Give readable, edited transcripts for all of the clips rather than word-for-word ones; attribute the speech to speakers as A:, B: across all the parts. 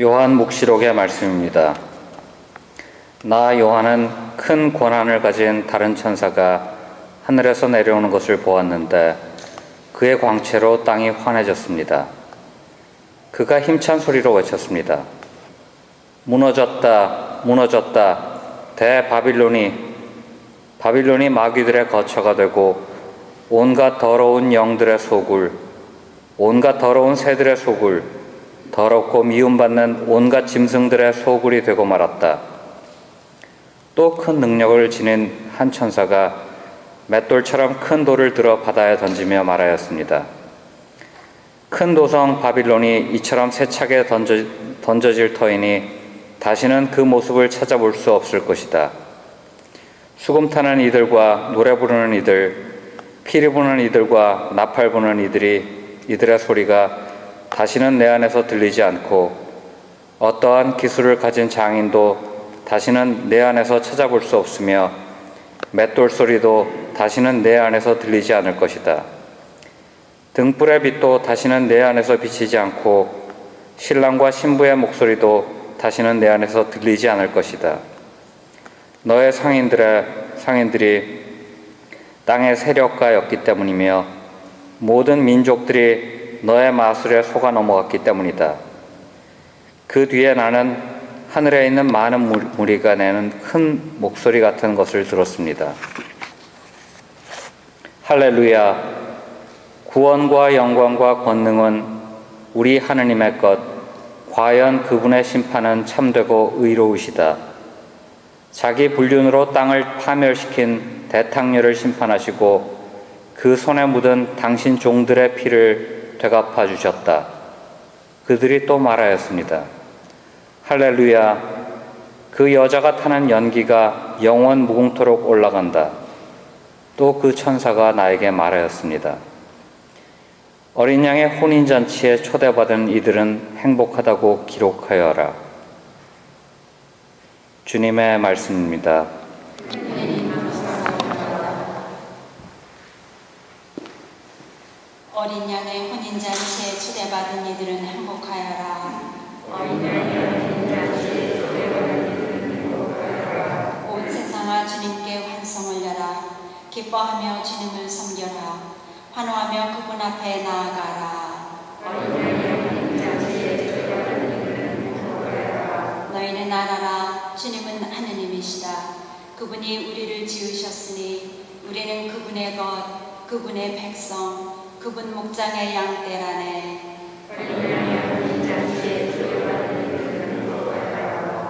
A: 요한 묵시록의 말씀입니다. 나 요한은 큰 권한을 가진 다른 천사가 하늘에서 내려오는 것을 보았는데 그의 광채로 땅이 환해졌습니다. 그가 힘찬 소리로 외쳤습니다. 무너졌다, 무너졌다. 대바빌론이 바빌론이 마귀들의 거처가 되고 온갖 더러운 영들의 소굴, 온갖 더러운 새들의 소굴, 더럽고 미움받는 온갖 짐승들의 소굴이 되고 말았다. 또 큰 능력을 지닌 한 천사가 맷돌처럼 큰 돌을 들어 바다에 던지며 말하였습니다. 큰 도성 바빌론이 이처럼 세차게 던져질 터이니 다시는 그 모습을 찾아볼 수 없을 것이다. 수금 타는 이들과 노래 부르는 이들, 피리 부는 이들과 나팔 부는 이들의 소리가 다시는 내 안에서 들리지 않고 어떠한 기술을 가진 장인도 다시는 내 안에서 찾아볼 수 없으며 맷돌 소리도 다시는 내 안에서 들리지 않을 것이다. 등불의 빛도 다시는 내 안에서 비치지 않고 신랑과 신부의 목소리도 다시는 내 안에서 들리지 않을 것이다. 너의 상인들이 땅의 세력가였기 때문이며 모든 민족들이 너의 마술에 속아 넘어갔기 때문이다. 그 뒤에 나는 하늘에 있는 많은 무리가 내는 큰 목소리 같은 것을 들었습니다. 할렐루야! 구원과 영광과 권능은 우리 하느님의 것, 과연 그분의 심판은 참되고 의로우시다. 자기 불륜으로 땅을 파멸시킨 대탕녀를 심판하시고 그 손에 묻은 당신 종들의 피를 되갚아 주셨다. 그들이 또 말하였습니다. 할렐루야! 그 여자가 타는 연기가 영원 무궁토록 올라간다. 또 그 천사가 나에게 말하였습니다. 어린 양의 혼인잔치에 초대받은 이들은 행복하다고 기록하여라. 주님의 말씀입니다.
B: 어린 양의 혼인잔치에 초대받은 이들은 행복하여라. 어린 양의 혼인잔치에 초대받은 이들은 행복하여라. 온 세상아 주님께 환성을 여라. 기뻐하며 주님을 섬겨라. 환호하며 그분 앞에 나아가라. 어린 양의 혼인잔치에 초대받은 이들은 행복하여라. 너희는 알아라. 주님은 하느님이시다. 그분이 우리를 지으셨으니 우리는 그분의 것, 그분의 백성, 그분 목장의 양떼라네.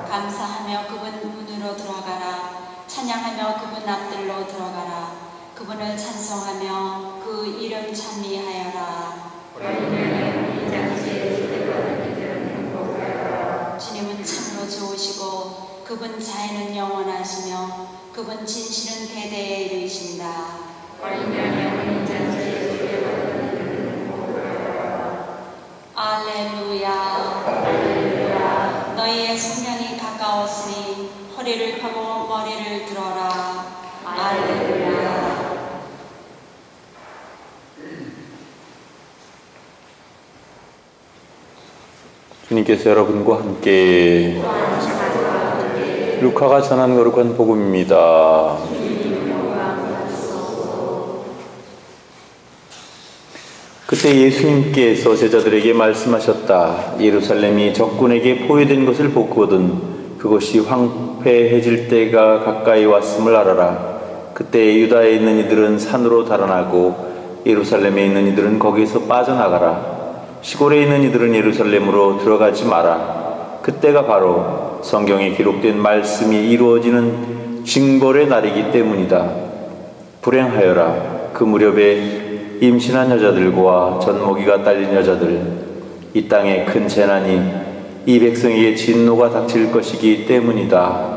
B: 감사하며 그분 문으로 들어가라. 찬양하며 그분 앞들로 들어가라. 그분을 찬송하며 그 이름 찬미하여라. 주님은 참으로 좋으시고 그분 자애는 영원하시며 그분 진실은 대대에 이르신다. 알렐루야. 너희의 성령이 가까웠으니 허리를 펴고 머리를 들어라. 알렐루야.
C: 주님께서 여러분과 함께 루카가 전한 거룩한 복음입니다. 그때 예수님께서 제자들에게 말씀하셨다. 예루살렘이 적군에게 포위된 것을 보거든 그것이 황폐해질 때가 가까이 왔음을 알아라. 그때 유다에 있는 이들은 산으로 달아나고 예루살렘에 있는 이들은 거기서 빠져나가라. 시골에 있는 이들은 예루살렘으로 들어가지 마라. 그때가 바로 성경에 기록된 말씀이 이루어지는 징벌의 날이기 때문이다. 불행하여라. 그 무렵에 임신한 여자들과 젖먹이가 딸린 여자들, 이 땅에 큰 재난이 이 백성에게 진노가 닥칠 것이기 때문이다.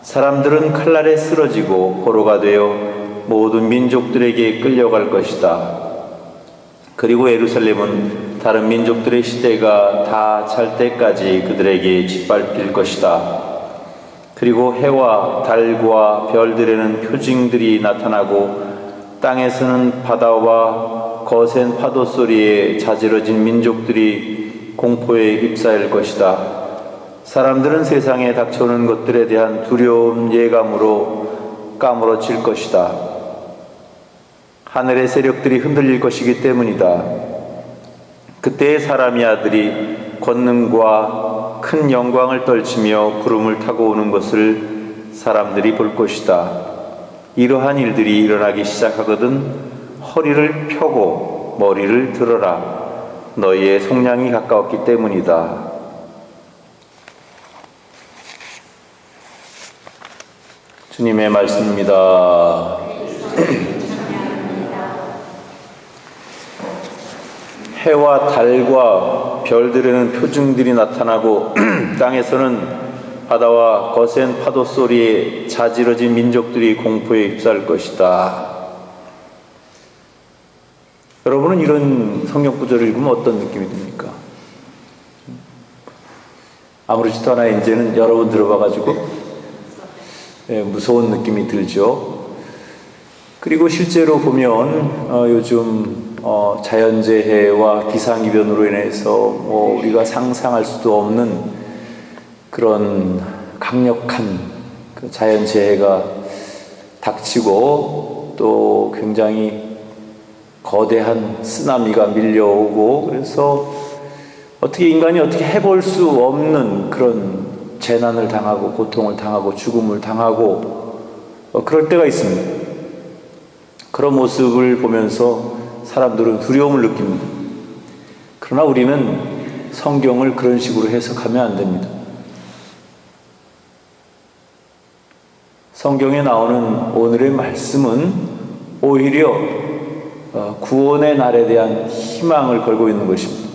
C: 사람들은 칼날에 쓰러지고 포로가 되어 모든 민족들에게 끌려갈 것이다. 그리고 예루살렘은 다른 민족들의 시대가 다 찰 때까지 그들에게 짓밟힐 것이다. 그리고 해와 달과 별들에는 표징들이 나타나고 땅에서는 바다와 거센 파도 소리에 자지러진 민족들이 공포에 휩싸일 것이다. 사람들은 세상에 닥쳐오는 것들에 대한 두려움, 예감으로 까무러칠 것이다. 하늘의 세력들이 흔들릴 것이기 때문이다. 그때 사람의 아들이 권능과 큰 영광을 떨치며 구름을 타고 오는 것을 사람들이 볼 것이다. 이러한 일들이 일어나기 시작하거든 허리를 펴고 머리를 들어라. 너희의 속량이 가까웠기 때문이다. 주님의 말씀입니다. 해와 달과 별들에는 표징들이 나타나고 땅에서는 바다와 거센 파도 소리에 자지러진 민족들이 공포에 휩싸일 것이다. 여러분은 이런 성경 구절을 읽으면 어떤 느낌이 듭니까? 아무렇지도 않아 이제는 여러 번 들어봐가지고 무서운 느낌이 들죠. 그리고 실제로 보면 요즘 자연재해와 기상이변으로 인해서 우리가 상상할 수도 없는 그런 강력한 그 자연재해가 닥치고 또 굉장히 거대한 쓰나미가 밀려오고 그래서 인간이 어떻게 해볼 수 없는 그런 재난을 당하고 고통을 당하고 죽음을 당하고 그럴 때가 있습니다. 그런 모습을 보면서 사람들은 두려움을 느낍니다. 그러나 우리는 성경을 그런 식으로 해석하면 안 됩니다. 성경에 나오는 오늘의 말씀은 오히려 구원의 날에 대한 희망을 걸고 있는 것입니다.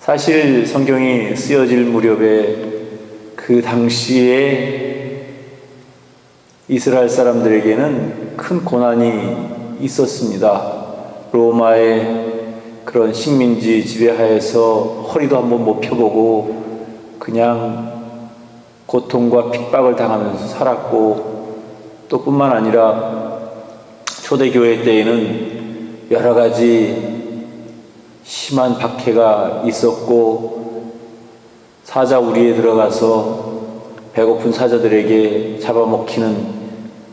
C: 사실 성경이 쓰여질 무렵에 그 당시에 이스라엘 사람들에게는 큰 고난이 있었습니다. 로마의 그런 식민지 지배하에서 허리도 한번 못 펴보고 그냥 고통과 핍박을 당하면서 살았고 또 뿐만 아니라 초대교회 때에는 여러 가지 심한 박해가 있었고 사자우리에 들어가서 배고픈 사자들에게 잡아먹히는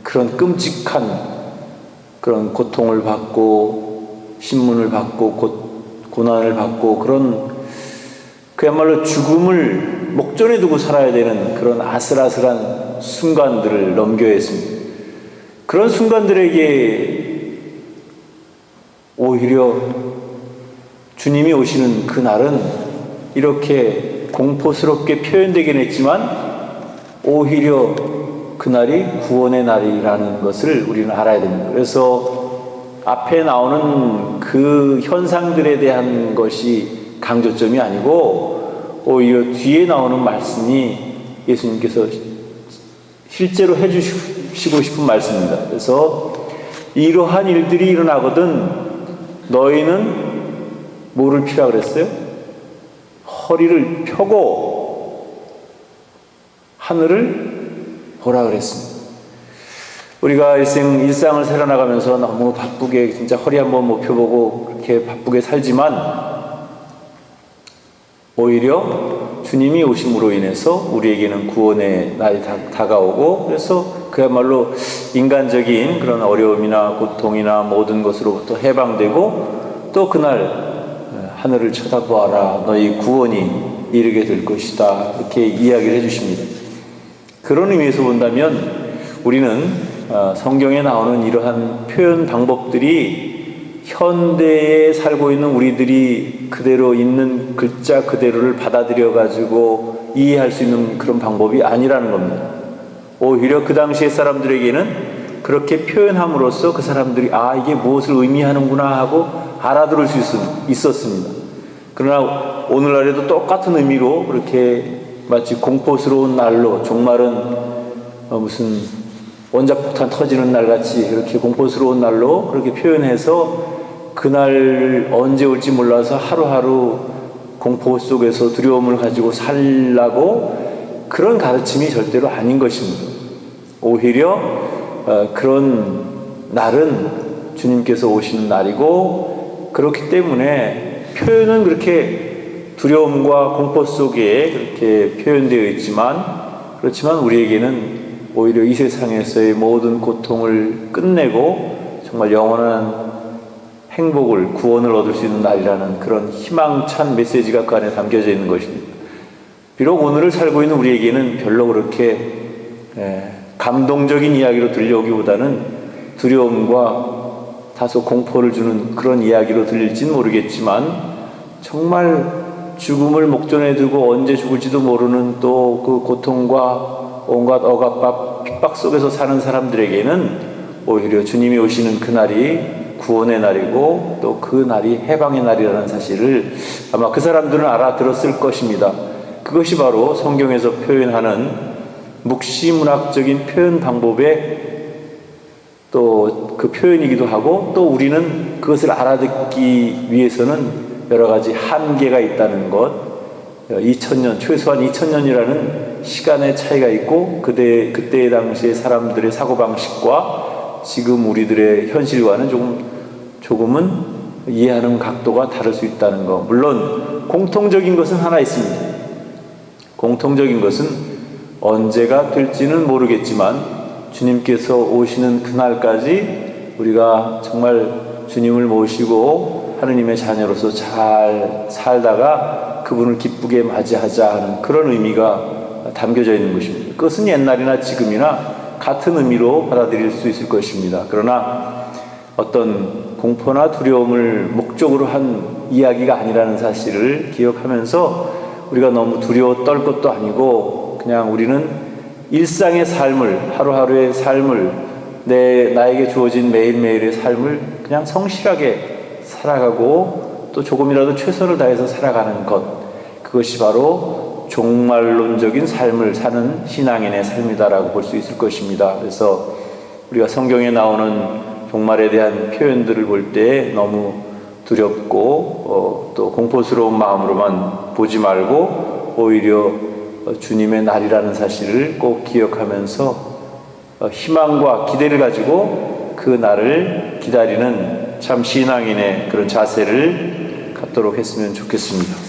C: 그런 끔찍한 그런 고통을 받고 신문을 받고 고난을 받고 그런 그야말로 죽음을 목전에 두고 살아야 되는 그런 아슬아슬한 순간들을 넘겨야 했습니다. 그런 순간들에게 오히려 주님이 오시는 그 날은 이렇게 공포스럽게 표현되긴 했지만 오히려 그날이 구원의 날이라는 것을 우리는 알아야 됩니다. 그래서 앞에 나오는 그 현상들에 대한 것이 강조점이 아니고 오히려 뒤에 나오는 말씀이 예수님께서 실제로 해주시고 싶은 말씀입니다. 그래서 이러한 일들이 일어나거든 너희는 뭐를 피라 그랬어요? 허리를 펴고 하늘을 보라 그랬습니다. 우리가 일상을 살아나가면서 너무 바쁘게 진짜 허리 한번 못 펴보고 그렇게 바쁘게 살지만 오히려 주님이 오심으로 인해서 우리에게는 구원의 날이 다가오고 그래서 그야말로 인간적인 그런 어려움이나 고통이나 모든 것으로부터 해방되고 또 그날 하늘을 쳐다보아라 너희 구원이 이르게 될 것이다 이렇게 이야기를 해주십니다. 그런 의미에서 본다면 우리는 성경에 나오는 이러한 표현 방법들이 현대에 살고 있는 우리들이 그대로 있는 글자 그대로를 받아들여 가지고 이해할 수 있는 그런 방법이 아니라는 겁니다. 오히려 그 당시의 사람들에게는 그렇게 표현함으로써 그 사람들이 이게 무엇을 의미하는구나 하고 알아들을 수 있었습니다. 그러나 오늘날에도 똑같은 의미로 그렇게 마치 공포스러운 날로 종말은 무슨 원자폭탄 터지는 날 같이 그렇게 공포스러운 날로 그렇게 표현해서 그날 언제 올지 몰라서 하루하루 공포 속에서 두려움을 가지고 살라고 그런 가르침이 절대로 아닌 것입니다. 오히려 그런 날은 주님께서 오시는 날이고 그렇기 때문에 표현은 그렇게 두려움과 공포 속에 그렇게 표현되어 있지만, 그렇지만 우리에게는 오히려 이 세상에서의 모든 고통을 끝내고 정말 영원한 행복을, 구원을 얻을 수 있는 날이라는 그런 희망찬 메시지가 그 안에 담겨져 있는 것입니다. 비록 오늘을 살고 있는 우리에게는 별로 그렇게 감동적인 이야기로 들려오기보다는 두려움과 다소 공포를 주는 그런 이야기로 들릴지는 모르겠지만, 정말 죽음을 목전에 두고 언제 죽을지도 모르는 또 그 고통과 온갖 억압과 핍박 속에서 사는 사람들에게는 오히려 주님이 오시는 그날이 구원의 날이고 또 그 날이 해방의 날이라는 사실을 아마 그 사람들은 알아들었을 것입니다. 그것이 바로 성경에서 표현하는 묵시문학적인 표현 방법의 또 그 표현이기도 하고, 또 우리는 그것을 알아듣기 위해서는 여러 가지 한계가 있다는 것, 2000년, 최소한 2000년이라는 시간의 차이가 있고, 그때 당시의 사람들의 사고방식과 지금 우리들의 현실과는 조금은 이해하는 각도가 다를 수 있다는 것. 물론 공통적인 것은 하나 있습니다. 공통적인 것은 언제가 될지는 모르겠지만 주님께서 오시는 그날까지 우리가 정말 주님을 모시고 하느님의 자녀로서 잘 살다가 그분을 기쁘게 맞이하자 하는 그런 의미가 담겨져 있는 것입니다. 그것은 옛날이나 지금이나 같은 의미로 받아들일 수 있을 것입니다. 그러나 어떤 공포나 두려움을 목적으로 한 이야기가 아니라는 사실을 기억하면서 우리가 너무 두려워 떨 것도 아니고, 그냥 우리는 일상의 삶을, 하루하루의 삶을, 나에게 주어진 매일매일의 삶을 그냥 성실하게 살아가고 또 조금이라도 최선을 다해서 살아가는 것, 그것이 바로 종말론적인 삶을 사는 신앙인의 삶이다라고 볼 수 있을 것입니다. 그래서 우리가 성경에 나오는 종말에 대한 표현들을 볼 때 너무 두렵고 또 공포스러운 마음으로만 보지 말고 오히려 주님의 날이라는 사실을 꼭 기억하면서 희망과 기대를 가지고 그 날을 기다리는 참 신앙인의 그런 자세를 갖도록 했으면 좋겠습니다.